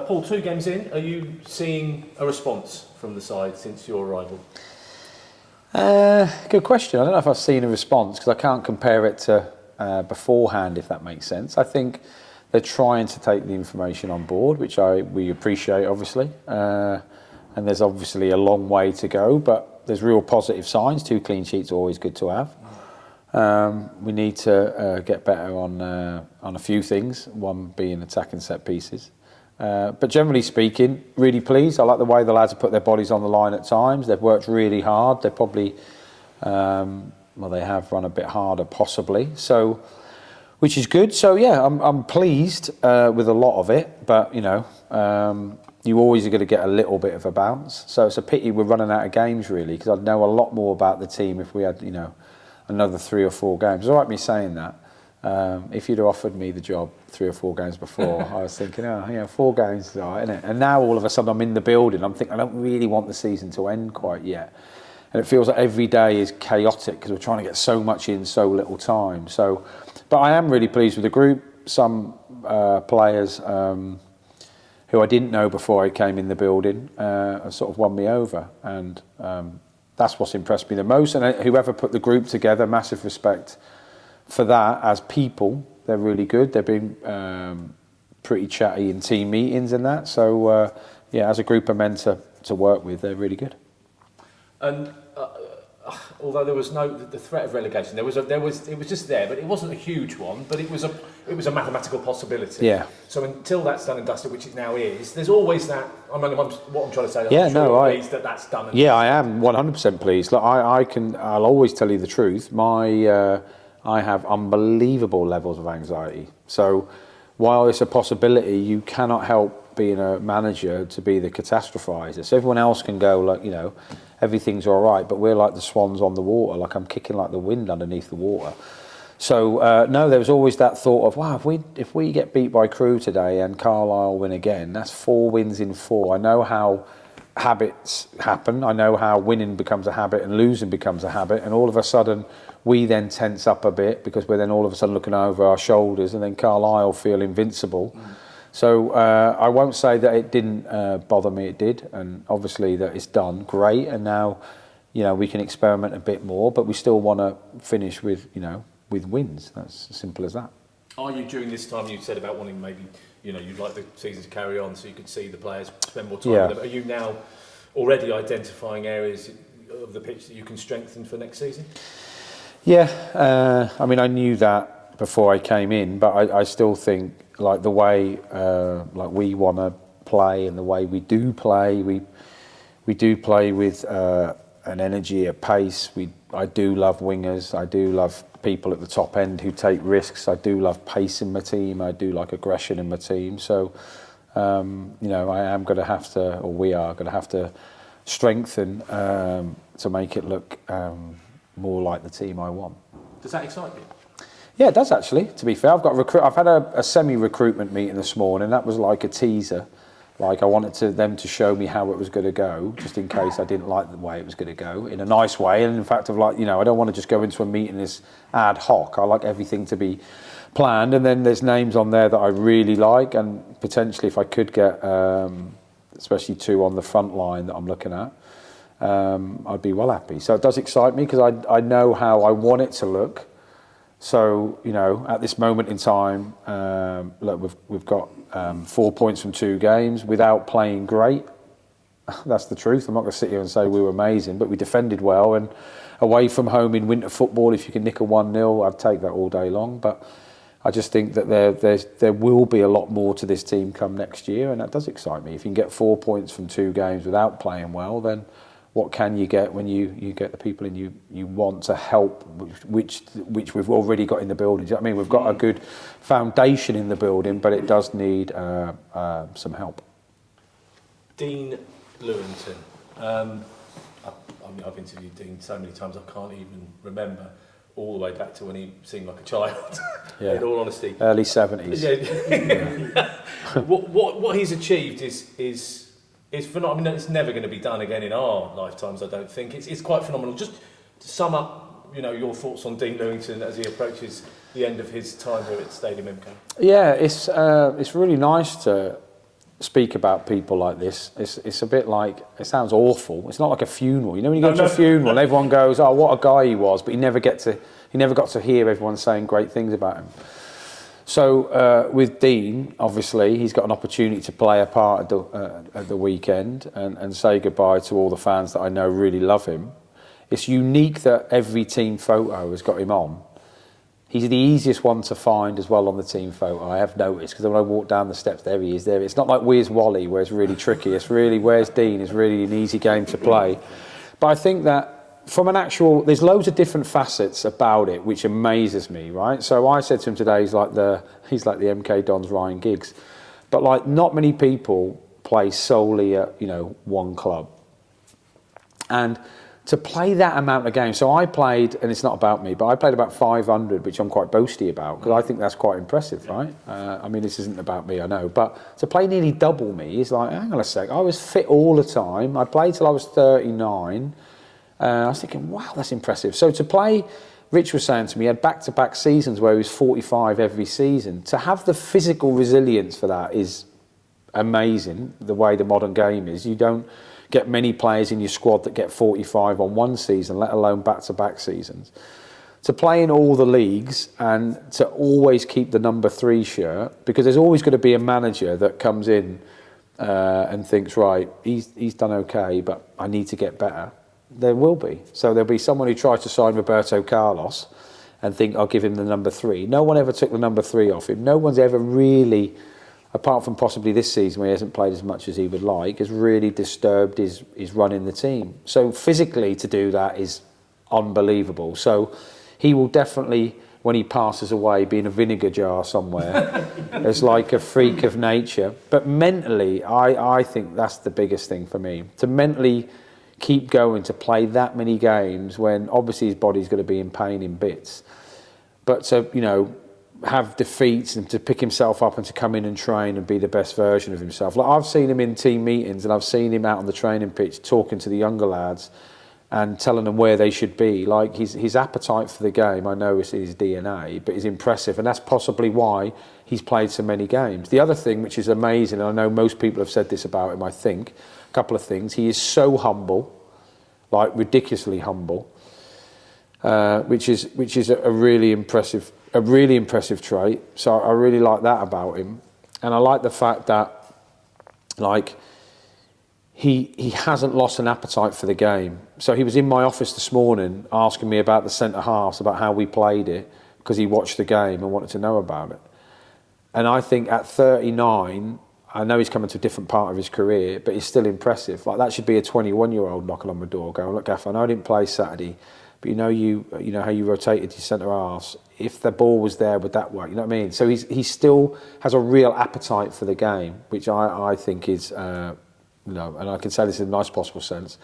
Paul, 2 games in, are you seeing a response from the side since your arrival? Good question. I don't know if I've seen a response because I can't compare it to beforehand, if that makes sense. I think they're trying to take the information on board, which we appreciate, obviously. And there's obviously a long way to go, but there's real positive signs. 2 clean sheets are always good to have. We need to get better on a few things, one being attacking set pieces. But generally speaking, really pleased. I like the way the lads have put their bodies on the line at times. They've worked really hard. They're probably, they have run a bit harder possibly. So, which is good. So yeah, I'm pleased with a lot of it. But you always are going to get a little bit of a bounce. So it's a pity we're running out of games really, because I'd know a lot more about the team if we had another 3 or 4 games. It's all right me saying that. If you'd have offered me the job 3 or 4 games before, I was thinking, 4 games is all right, isn't it? And now all of a sudden I'm in the building, I'm thinking I don't really want the season to end quite yet. And it feels like every day is chaotic because we're trying to get so much in so little time. So, but I am really pleased with the group. Some players who I didn't know before I came in the building have sort of won me over. And that's what's impressed me the most. And whoever put the group together, massive respect for that. As people, they're really good. They've been pretty chatty in team meetings and that. So as a group of men to work with, they're really good. And although there was the threat of relegation, it was just there, but it wasn't a huge one. But it was a mathematical possibility. Yeah. So until that's done and dusted, which it now is, there's always that. What I'm trying to say. Pleased that's done. I am 100% pleased. Like I'll always tell you the truth. I have unbelievable levels of anxiety. So while it's a possibility, you cannot help being a manager to be the catastrophizer. So everyone else can go like, everything's all right, but we're like the swans on the water. Like I'm kicking like the wind underneath the water. So no, there was always that thought of, wow, if we get beat by Crewe today and Carlisle win again, that's 4 wins in 4. I know how habits happen. I know how winning becomes a habit and losing becomes a habit, and all of a sudden we then tense up a bit because we're then all of a sudden looking over our shoulders, and then Carlisle feel invincible. So I won't say that it didn't bother me, it did, and obviously that it's done great, and now we can experiment a bit more, but we still want to finish with wins. That's as simple as that. Are you, during this time you said about wanting maybe you'd like the season to carry on so you could see the players spend more time with them, are you now already identifying areas of the pitch that you can strengthen for next season? I knew that before I came in, but I still think like the way we want to play and the way we do play, we do play with an energy, a pace. I do love wingers. I do love people at the top end who take risks. I do love pace in my team. I do like aggression in my team. So, I am going to have to, or we are going to have to strengthen to make it look more like the team I want. Does that excite you? Yeah, it does actually. To be fair, I've had a semi-recruitment meeting this morning. That was like a teaser. Like I wanted them to show me how it was going to go, just in case I didn't like the way it was going to go, in a nice way. And in fact, I don't want to just go into a meeting as ad hoc. I like everything to be planned. And then there's names on there that I really like, and potentially if I could get, especially 2 on the front line that I'm looking at, I'd be well happy. So it does excite me because I know how I want it to look. So, at this moment in time, look, we've got 4 points from 2 games without playing great. That's the truth. I'm not going to sit here and say we were amazing, but we defended well. And away from home in winter football, if you can nick a 1-0, I'd take that all day long. But I just think that there will be a lot more to this team come next year, and that does excite me. If you can get 4 points from 2 games without playing well, then what can you get when you get the people in you want to help, which we've already got in the building? Do you know what I mean? We've got a good foundation in the building, but it does need some help. Dean Lewington. I've interviewed Dean so many times I can't even remember, all the way back to when he seemed like a child. In all honesty, early 70s. What he's achieved is phenomenal. It's never going to be done again in our lifetimes, I don't think. It's quite phenomenal. Just to sum up, your thoughts on Dean Lewington as he approaches the end of his time here at Stadium MK. Yeah, it's really nice to speak about people like this, it's a bit like, it sounds awful. It's not like a funeral. You know, when you go to a funeral, and everyone goes, "Oh, what a guy he was," but he never got to hear everyone saying great things about him. So with Dean, obviously, he's got an opportunity to play a part at the weekend and say goodbye to all the fans that I know really love him. It's unique that every team photo has got him on. He's the easiest one to find as well on the team photo, I have noticed, because when I walk down the steps, there he is there. It's not like Where's Wally, where it's really tricky. It's really Where's Dean is really an easy game to play. But I think that from an actual, there's loads of different facets about it, which amazes me, right? So I said to him today, he's like the MK Dons Ryan Giggs. But like, not many people play solely at, you know, one club. And to play that amount of games, so I played, and it's not about me, but I played about 500, which I'm quite boasty about, because I think that's quite impressive, right? I mean, this isn't about me, I know, but to play nearly double me is like, hang on a sec, I was fit all the time, I played till I was 39, I was thinking, wow, that's impressive. So to play, Rich was saying to me, he had back-to-back seasons where he was 45 every season. To have the physical resilience for that is amazing, the way the modern game is. You don't get many players in your squad that get 45 on one season, let alone back-to-back seasons. To play in all the leagues and to always keep the number 3 shirt, because there's always going to be a manager that comes in and thinks, right, he's done okay, but I need to get better. There will be. So there'll be someone who tries to sign Roberto Carlos and think, I'll give him the number 3. No one ever took the number 3 off him. No one's ever really, apart from possibly this season where he hasn't played as much as he would like, has really disturbed his run in the team. So physically to do that is unbelievable. So he will definitely, when he passes away, be in a vinegar jar somewhere. It's like a freak of nature. But mentally, I think that's the biggest thing for me. To mentally keep going, to play that many games when obviously his body's going to be in pain in bits. But to, you know, have defeats and to pick himself up and to come in and train and be the best version of himself. Like, I've seen him in team meetings and I've seen him out on the training pitch talking to the younger lads and telling them where they should be. Like, his appetite for the game, I know it's in his DNA, but is impressive, and that's possibly why he's played so many games. The other thing, which is amazing, and I know most people have said this about him, I think, a couple of things. He is so humble, like ridiculously humble, which is a really impressive trait. So I really like that about him, and I like the fact that, like, he hasn't lost an appetite for the game. So he was in my office this morning asking me about the centre halves, about how we played it, because he watched the game and wanted to know about it. And I think at 39, I know he's coming to a different part of his career, but he's still impressive. Like, that should be a 21-year-old knocking on my door going, look, Gaffer, I know I didn't play Saturday, but you know how you rotated your centre halves. If the ball was there, would that work? You know what I mean? So he still has a real appetite for the game, which I think is, and I can say this in the nicest possible sense.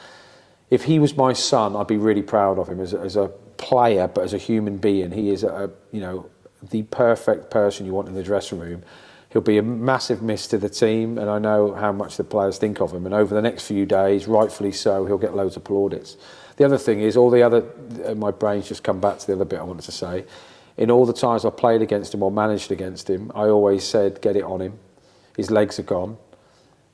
If he was my son, I'd be really proud of him as a player, but as a human being, he is the perfect person you want in the dressing room. He'll be a massive miss to the team, and I know how much the players think of him. And over the next few days, rightfully so, he'll get loads of plaudits. The other thing is, my brain's just come back to the other bit I wanted to say. In all the times I played against him or managed against him, I always said, get it on him. His legs are gone.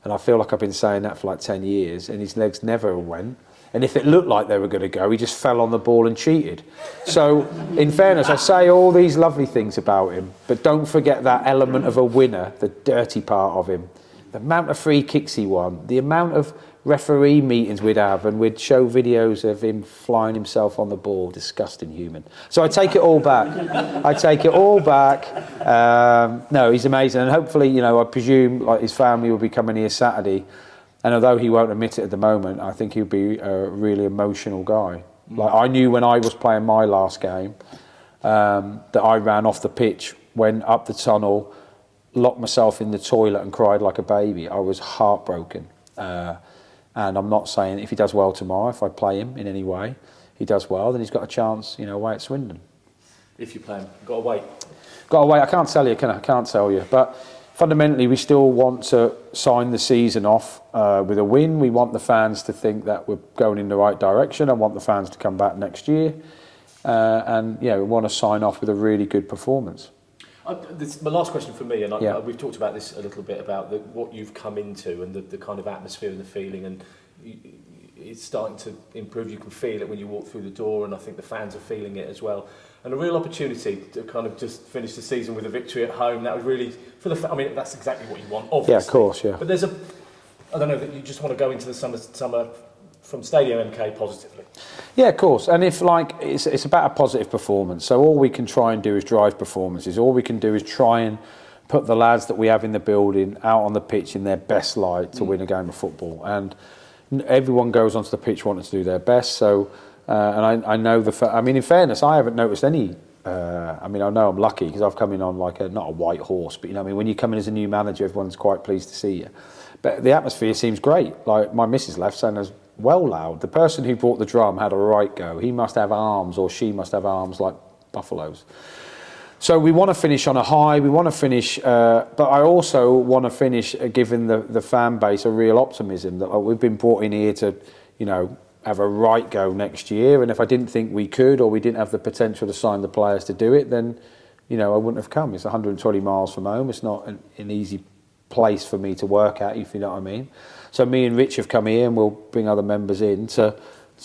And I feel like I've been saying that for like 10 years, and his legs never went. And if it looked like they were going to go, he just fell on the ball and cheated. So, in fairness, I say all these lovely things about him, but don't forget that element of a winner, the dirty part of him. The amount of free kicks he won, the amount of referee meetings we'd have, and we'd show videos of him flying himself on the ball. Disgusting human. So I take it all back. No, he's amazing, and hopefully, I presume like his family will be coming here Saturday, and although he won't admit it at the moment, I think he'll be a really emotional guy. Like, I knew when I was playing my last game that I ran off the pitch, went up the tunnel, locked myself in the toilet and cried like a baby. I was heartbroken. And I'm not saying if he does well tomorrow, if I play him in any way, he does well, then he's got a chance, away at Swindon. If you play him, got to wait. Got to wait. I can't tell you, can I? I can't tell you. But fundamentally, we still want to sign the season off with a win. We want the fans to think that we're going in the right direction. I want the fans to come back next year. We want to sign off with a really good performance. My last question for me, and Yeah. we've talked about this a little bit, about what you've come into and the kind of atmosphere and the feeling, and it's starting to improve. You can feel it when you walk through the door, and I think the fans are feeling it as well. And a real opportunity to kind of just finish the season with a victory at home. That was really, I mean, that's exactly what you want, obviously. Yeah, of course, yeah. But I don't know, that you just want to go into the summer from Stadium MK positively. Yeah, of course. And if it's about a positive performance. So all we can try and do is drive performances. All we can do is try and put the lads that we have in the building out on the pitch in their best light to win a game of football. And everyone goes onto the pitch wanting to do their best. So, and I know I mean, in fairness, I haven't noticed any. I mean, I know I'm lucky because I've come in on not a white horse, but you know, I mean, when you come in as a new manager, everyone's quite pleased to see you. But the atmosphere seems great. Like my missus left saying there's well loud. The person who brought the drum had a right go. He must have arms, or she must have arms like buffaloes. So we want to finish on a high. We want to finish, but I also want to finish giving the fan base a real optimism that we've been brought in here to, you know, have a right go next year. And if I didn't think we could, or we didn't have the potential to sign the players to do it, then, you know, I wouldn't have come. It's 120 miles from home. It's not an easy place for me to work at, if you know what I mean. So me and Rich have come here, and we'll bring other members in to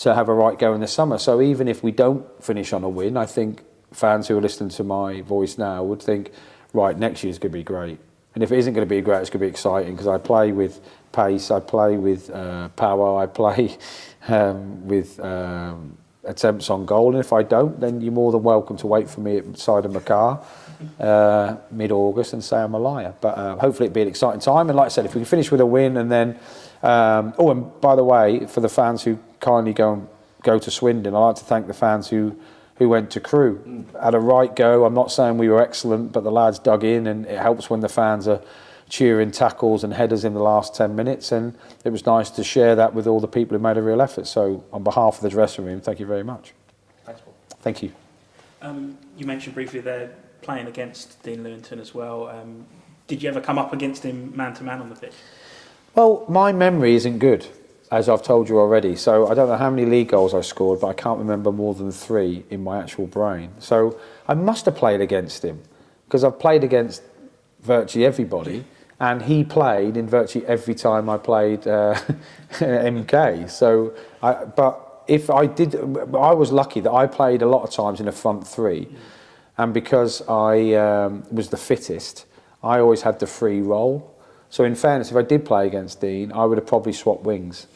have a right go in the summer. So even if we don't finish on a win, I think fans who are listening to my voice now would think, right, next year's going to be great. And if it isn't going to be great, it's going to be exciting, because I play with pace, I play with power, I play with attempts on goal. And if I don't, then you're more than welcome to wait for me at the side of my car mid-August and say I'm a liar. But hopefully it'll be an exciting time. And like I said, if we can finish with a win, and then and by the way, for the fans who kindly go to Swindon, I'd like to thank the fans who went to Crewe. Had a right go. I'm not saying we were excellent, but the lads dug in, and it helps when the fans are cheering tackles and headers in the last 10 minutes, and it was nice to share that with all the people who made a real effort. So on behalf of the dressing room, thank you very much. Thanks, Paul. Thank you. You mentioned briefly there playing against Dean Lewington as well. Did you ever come up against him man-to-man on the pitch? Well, my memory isn't good, as I've told you already. So I don't know how many league goals I scored, but I can't remember more than 3 in my actual brain. So I must have played against him, because I've played against virtually everybody, and he played in virtually every time I played MK. So, but if I did, I was lucky that I played a lot of times in a front 3, and because I was the fittest, I always had the free role. So in fairness, if I did play against Dean, I would have probably swapped wings,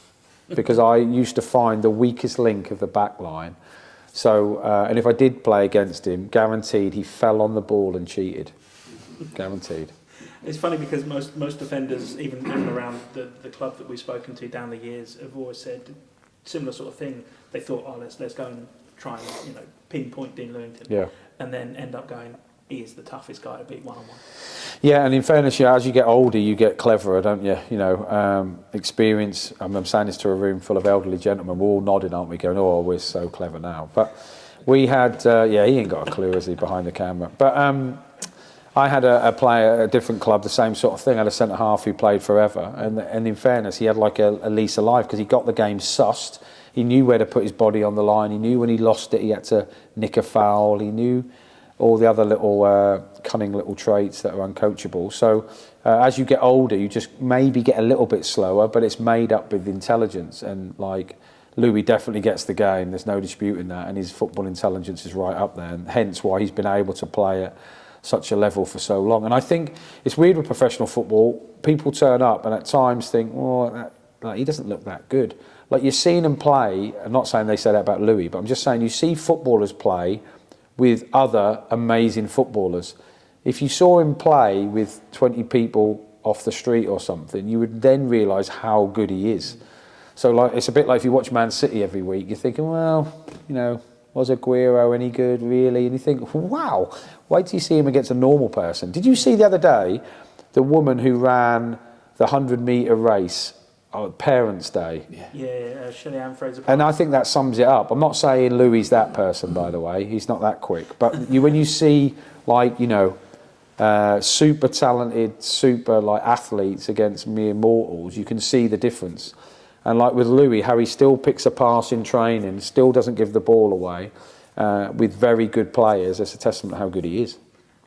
because I used to find the weakest link of the back line. So, and if I did play against him, guaranteed he fell on the ball and cheated. Guaranteed. It's funny because most defenders, even around the club that we've spoken to down the years, have always said similar sort of thing. They thought, oh, let's go and try and pinpoint Dean Lewington, Yeah, and then end up going, he is the toughest guy to beat one-on-one. yeah. And in fairness, as you get older, you get cleverer, don't you? Experience. I'm saying this to a room full of elderly gentlemen. We're all nodding, aren't we? Going, oh, we're so clever now. But we had, he ain't got a clue, is he, behind the camera? But I had a player at a different club, the same sort of thing. I had a centre half who played forever, and in fairness, he had like a lease of life, because he got the game sussed. He knew where to put his body on the line. He knew when he lost it, he had to nick a foul. He knew all the other little cunning little traits that are uncoachable. So as you get older, you just maybe get a little bit slower, but it's made up with intelligence. And like Louis definitely gets the game. There's no disputing that, and his football intelligence is right up there, and hence why he's been able to play at such a level for so long. And I think it's weird with professional football. People turn up and at times think, oh, he doesn't look that good. Like you've seen him play. I'm not saying they say that about Louis, but I'm just saying you see footballers play with other amazing footballers. If you saw him play with 20 people off the street or something, you would then realise how good he is. So like it's a bit like if you watch Man City every week, you're thinking, well, was Aguero any good really? And you think, wow, wait till you see him against a normal person. Did you see the other day the woman who ran the 100-metre race on Parents' Day? Yeah, Shelley-Ann Fraser. And I think that sums it up. I'm not saying Louis that person, by the way. He's not that quick. But when you see, super talented, super athletes against mere mortals, you can see the difference. And like with Louis, how he still picks a pass in training, still doesn't give the ball away, with very good players, it's a testament to how good he is.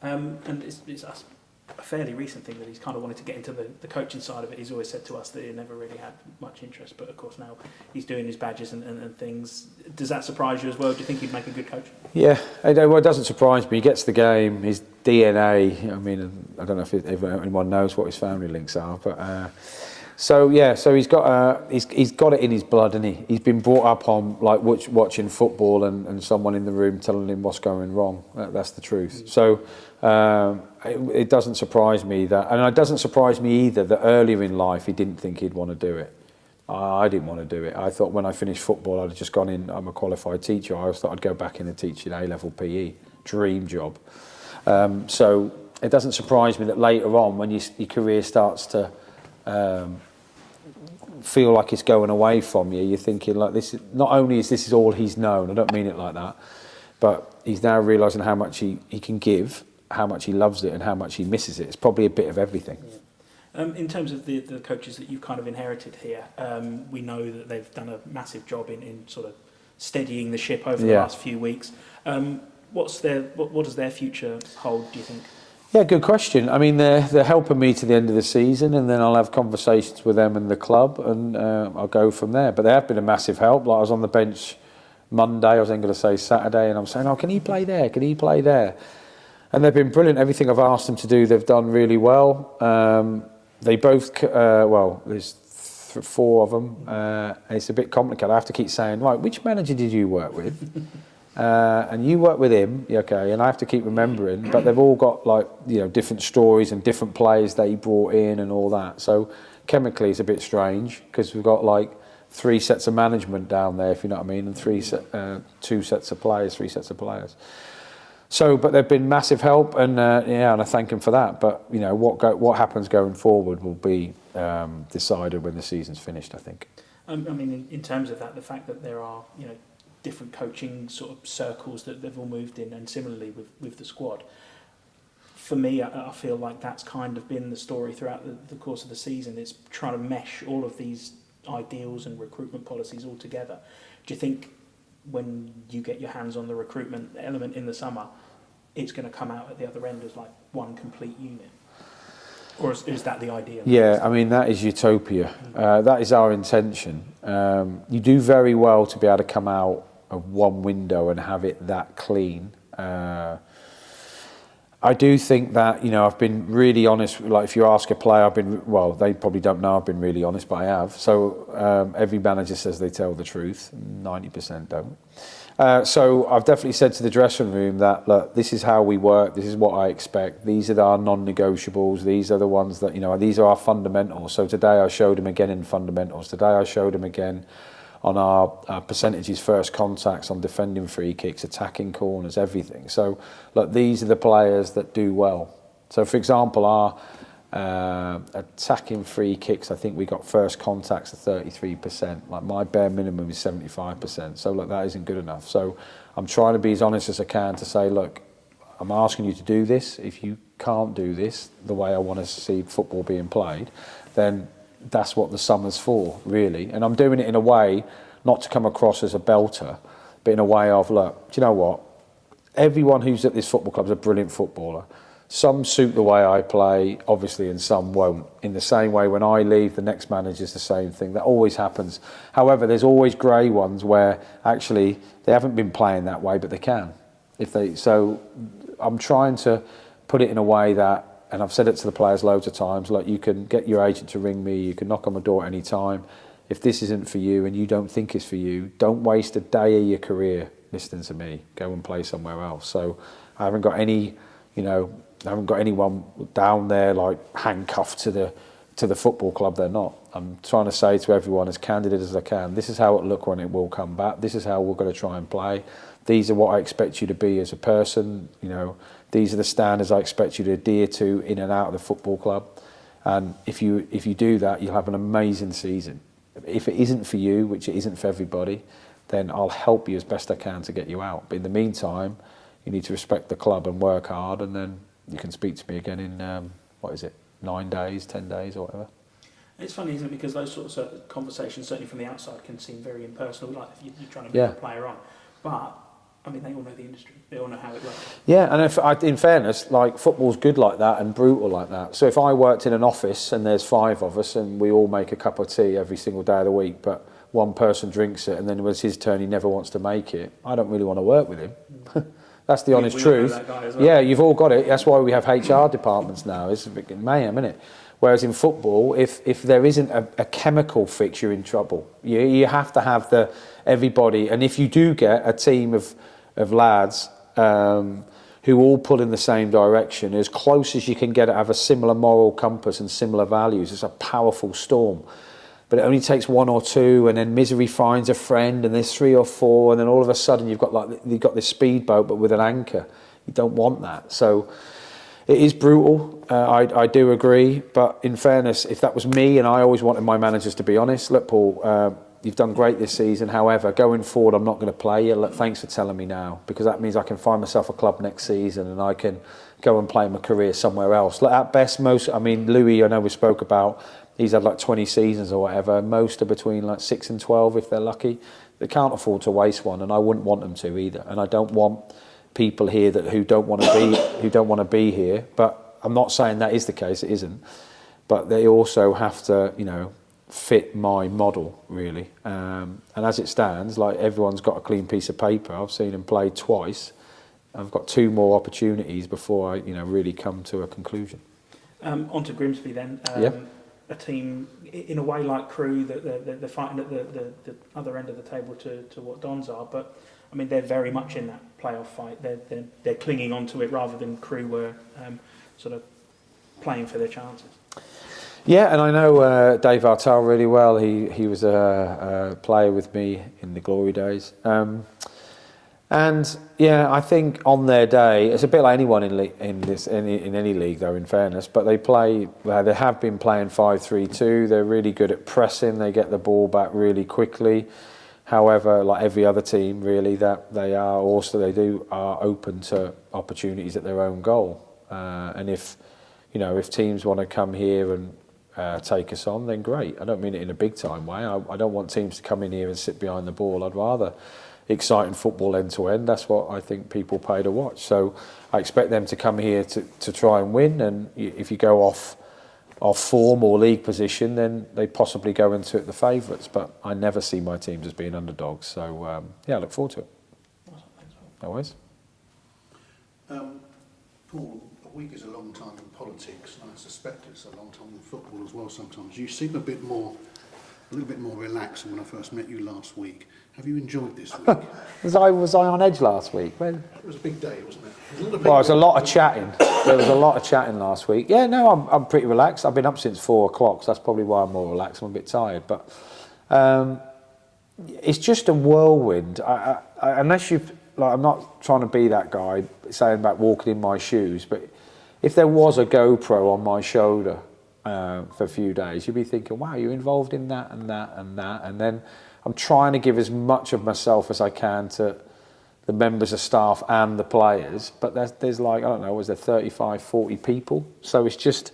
And it's a fairly recent thing that he's kind of wanted to get into the coaching side of it. He's always said to us that he never really had much interest, but of course now he's doing his badges and things. Does that surprise you as well? Do you think he'd make a good coach? Yeah, well, it doesn't surprise me. He gets the game, his DNA. I mean, I don't know if anyone knows what his family links are, but so he's got it in his blood, and he's been brought up on like watching football and someone in the room telling him what's going wrong. That's the truth. So it doesn't surprise me that, and it doesn't surprise me either that earlier in life he didn't think he'd want to do it. I didn't want to do it. I thought when I finished football, I'd have just gone in. I'm a qualified teacher. I always thought I'd go back in and teach A-level PE. Dream job. So it doesn't surprise me that later on, when your career starts to feel like it's going away from you, you're thinking like this. Not only is this all he's known. I don't mean it like that, but he's now realising how much he can give, how much he loves it, and how much he misses it. It's probably a bit of everything. Yeah. In terms of the coaches that you've kind of inherited here, we know that they've done a massive job in sort of steadying the ship over the last few weeks. What does their future hold, do you think? Yeah, good question. I mean, they're helping me to the end of the season, and then I'll have conversations with them and the club, and I'll go from there. But they have been a massive help. Like I was on the bench Monday, I was then going to say Saturday, and I'm saying, can he play there? Can he play there? And they've been brilliant. Everything I've asked them to do, they've done really well. They both, there's 4 of them. And it's a bit complicated. I have to keep saying, right, which manager did you work with? And you work with him, okay, and I have to keep remembering, but they've all got different stories and different players that he brought in and all that. So chemically it's a bit strange because we've got 3 sets of management down there, if you know what I mean, and 2 sets of players, 3 sets of players. So, but they've been massive help, and and I thank them for that. But what happens going forward will be decided when the season's finished, I think. I mean, in terms of that, the fact that there are different coaching sort of circles that they've all moved in, and similarly with the squad. For me, I feel like that's kind of been the story throughout the course of the season. It's trying to mesh all of these ideals and recruitment policies all together. Do you think when you get your hands on the recruitment element in the summer, it's going to come out at the other end as like one complete unit? Or is that the idea? Yeah, I mean, that is utopia. That is our intention. You do very well to be able to come out of one window and have it that clean. I do think that, I've been really honest. Like if you ask a player, they probably don't know I've been really honest, but I have. So every manager says they tell the truth. 90% don't. So I've definitely said to the dressing room that, look, this is how we work. This is what I expect. These are our non-negotiables. These are the ones that, these are our fundamentals. So today I showed him again in fundamentals. Today I showed him again on our percentages, first contacts, on defending free kicks, attacking corners, everything. So, look, these are the players that do well. So, for example, our attacking free kicks, I think we got first contacts at 33%. Like my bare minimum is 75%. So, look, that isn't good enough. So, I'm trying to be as honest as I can to say, look, I'm asking you to do this. If you can't do this the way I want to see football being played, then that's what the summer's for, really. And I'm doing it in a way not to come across as a belter, but in a way of, look, do you know what? Everyone who's at this football club is a brilliant footballer. Some suit the way I play, obviously, and some won't. In the same way, when I leave, the next manager's the same thing. That always happens. However, there's always grey ones where actually they haven't been playing that way, but they can. So I'm trying to put it in a way that, and I've said it to the players loads of times, like, you can get your agent to ring me, you can knock on my door any time. If this isn't for you and you don't think it's for you, don't waste a day of your career listening to me. Go and play somewhere else. So I haven't got any, I haven't got anyone down there like handcuffed to the football club. They're not. I'm trying to say to everyone as candid as I can, this is how it'll look when it will come back. This is how we're going to try and play. These are what I expect you to be as a person, These are the standards I expect you to adhere to in and out of the football club. And if you do that, you'll have an amazing season. If it isn't for you, which it isn't for everybody, then I'll help you as best I can to get you out. But in the meantime, you need to respect the club and work hard, and then you can speak to me again in, 9 days, 10 days, or whatever. It's funny, isn't it? Because those sorts of conversations, certainly from the outside, can seem very impersonal, like if you're trying to move a player on. But I mean, they all know the industry. They all know how it works. Yeah, and in fairness, like football's good like that and brutal like that. So if I worked in an office and there's 5 of us and we all make a cup of tea every single day of the week, but one person drinks it and then when it's his turn he never wants to make it, I don't really want to work with him. That's the honest truth. That guy as well. Yeah, you've all got it. That's why we have HR departments now. It's a bit mayhem, isn't it? Whereas in football, if there isn't a chemical fix, you're in trouble. You have to have everybody, and if you do get a team of lads who all pull in the same direction, as close as you can get to have a similar moral compass and similar values, it's a powerful storm. But it only takes 1 or 2, and then misery finds a friend, and there's 3 or 4, and then all of a sudden you've got this speedboat but with an anchor. You don't want that. So it is brutal. I do agree. But in fairness, if that was me, and I always wanted my managers to be honest, look, Paul, you've done great this season. However, going forward, I'm not going to play you. Look, thanks for telling me now, because that means I can find myself a club next season and I can go and play my career somewhere else. Like at best, Louis, I know we spoke about, he's had like 20 seasons or whatever. Most are between like 6 and 12 if they're lucky. They can't afford to waste one, and I wouldn't want them to either. And I don't want people here who don't want to be here. But I'm not saying that is the case. It isn't. But they also have to, fit my model really. And as it stands, like everyone's got a clean piece of paper. I've seen them play twice. I've got 2 more opportunities before I, really come to a conclusion. On to Grimsby then. A team in a way like Crewe, they're fighting at the other end of the table to what Dons are, but I mean they're very much in that playoff fight. They're clinging on to it rather than Crewe were sort of playing for their chances. Yeah, and I know Dave Artell really well. He was a player with me in the glory days. And yeah, I think on their day, it's a bit like anyone in any league, though. In fairness, but they have been playing 5-3-2. They're really good at pressing. They get the ball back really quickly. However, like every other team, really, that they are open to opportunities at their own goal. And if teams want to come here and take us on, then great. I don't mean it in a big time way. I don't want teams to come in here and sit behind the ball. I'd rather exciting football end to end. That's what I think people pay to watch. So I expect them to come here to try and win. And if you go off form or league position, then they possibly go into it the favourites. But I never see my teams as being underdogs. So I look forward to it. No worries. Paul, a week is a long time in politics, and I suspect it's a long time in football as well sometimes. You seem a little bit more relaxed than when I first met you last week. Have you enjoyed this week? Was I on edge last week? It was a big day, wasn't it? Well, it was a lot of chatting. There was a lot of chatting last week. Yeah, no, I'm pretty relaxed. I've been up since 4 o'clock, so that's probably why I'm more relaxed. I'm a bit tired, but it's just a whirlwind. Unless you've, like, I'm not trying to be that guy saying about walking in my shoes, but if there was a GoPro on my shoulder for a few days, you'd be thinking, wow, you're involved in that and that and that, and then I'm trying to give as much of myself as I can to the members of staff and the players, but there's like, I don't know, was there 35, 40 people? So it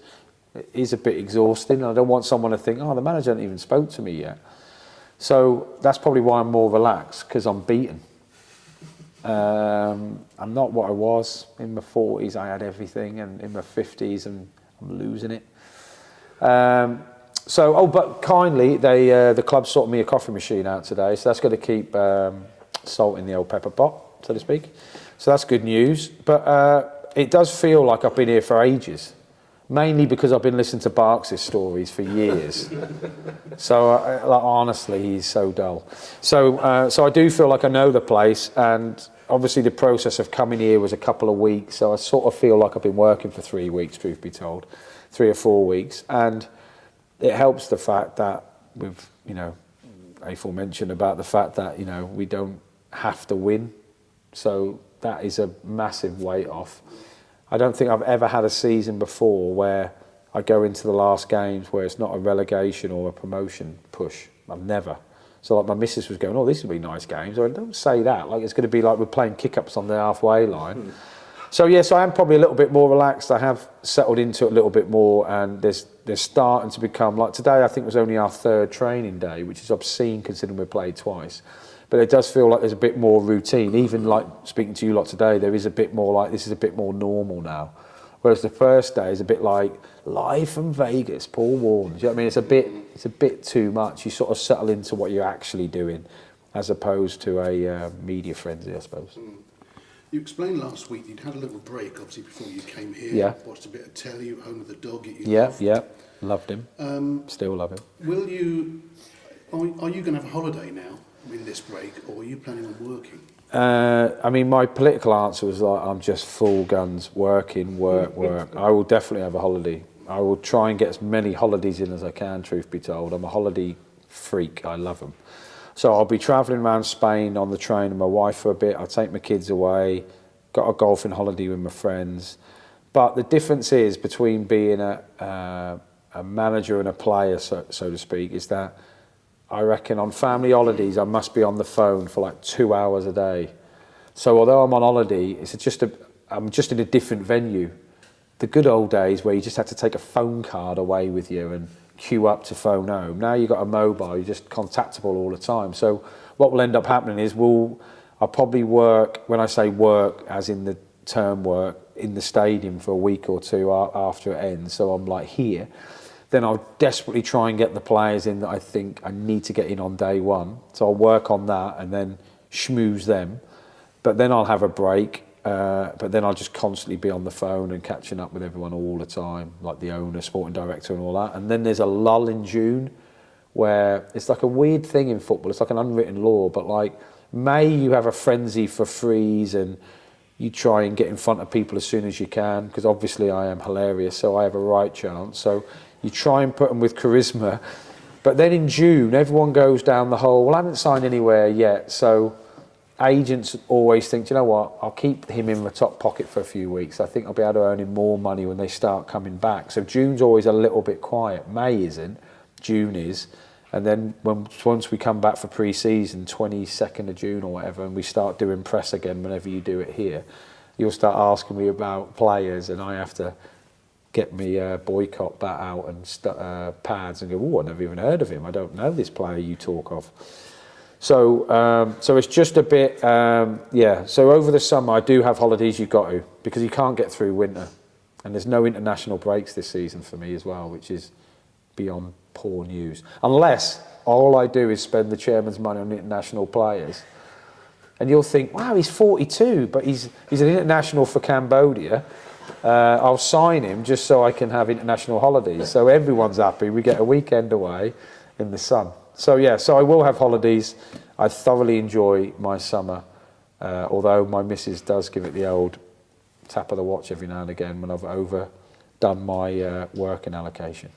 is a bit exhausting. I don't want someone to think, oh, the manager hasn't even spoke to me yet. So that's probably why I'm more relaxed, because I'm beaten. I'm not what I was. In my 40s, I had everything, and in my 50s, and I'm losing it. But kindly, the club sorted me a coffee machine out today, so that's going to keep salt in the old pepper pot, so to speak. So that's good news. But it does feel like I've been here for ages, mainly because I've been listening to Barks' stories for years. So honestly, he's so dull. So I do feel like I know the place, and obviously the process of coming here was a couple of weeks, so I sort of feel like I've been working for 3 weeks, truth be told, 3 or 4 weeks, and it helps the fact that we've, aforementioned about the fact that, we don't have to win. So that is a massive weight off. I don't think I've ever had a season before where I go into the last games where it's not a relegation or a promotion push. I've never. So like my missus was going, oh, this will be nice games. I don't say that. Like it's going to be like we're playing kick-ups on the halfway line. So yes, I am probably a little bit more relaxed. I have settled into it a little bit more, and there's starting to become, like today I think was only our 3rd training day, which is obscene considering we played twice. But but it does feel like there's a bit more routine. Even like speaking to you lot today, there is a bit more like this is a bit more normal now. Whereas the first day is a bit like live from Vegas, Paul Warne. Do you know what I mean? It's a bit too much. You sort of settle into what you're actually doing, as opposed to a media frenzy, I suppose. You explained last week you'd had a little break, obviously, before you came here. Yeah. Watched a bit of telly, home with the dog. Yeah, loved him. Still love him. Will you? Are you going to have a holiday now in this break, or are you planning on working? I mean, my political answer was like, I'm just full guns, work. I will definitely have a holiday. I will try and get as many holidays in as I can, truth be told. I'm a holiday freak. I love them. So I'll be travelling around Spain on the train with my wife for a bit. I'll take my kids away, got a golfing holiday with my friends. But the difference is between being a manager and a player, so to speak, is that I reckon on family holidays I must be on the phone for like 2 hours a day. So although I'm on holiday, I'm just in a different venue. The good old days where you just had to take a phone card away with you and queue up to phone home. Now you've got a mobile, you're just contactable all the time. So what will end up happening is I'll probably work, when I say work as in the term work, in the stadium for a week or two after it ends. So I'm like here. Then I'll desperately try and get the players in that I think I need to get in on day one. So I'll work on that and then schmooze them. But then I'll have a break. But then I'll just constantly be on the phone and catching up with everyone all the time, like the owner, sporting director and all that. And then there's a lull in June where it's like a weird thing in football. It's like an unwritten law. But like May, you have a frenzy for frees and you try and get in front of people as soon as you can, because obviously I am hilarious, so I have a right chance. So you try and put them with charisma. But then in June, everyone goes down the whole, well, I haven't signed anywhere yet. So agents always think, you know what, I'll keep him in my top pocket for a few weeks. I think I'll be able to earn him more money when they start coming back. So June's always a little bit quiet. May isn't, June is. And then once we come back for pre-season, 22nd of June or whatever, and we start doing press again whenever you do it here, you'll start asking me about players and I have to get me boycott bat out and pads and go, oh, I've never even heard of him. I don't know this player you talk of. So it's just a bit, yeah. So over the summer, I do have holidays you've got to, because you can't get through winter. And there's no international breaks this season for me as well, which is beyond poor news. Unless all I do is spend the chairman's money on international players. And you'll think, wow, he's 42, but he's an international for Cambodia. I'll sign him just so I can have international holidays. So everyone's happy. We get a weekend away in the sun. So yeah, so I will have holidays. I thoroughly enjoy my summer, although my missus does give it the old tap of the watch every now and again when I've overdone my working allocation.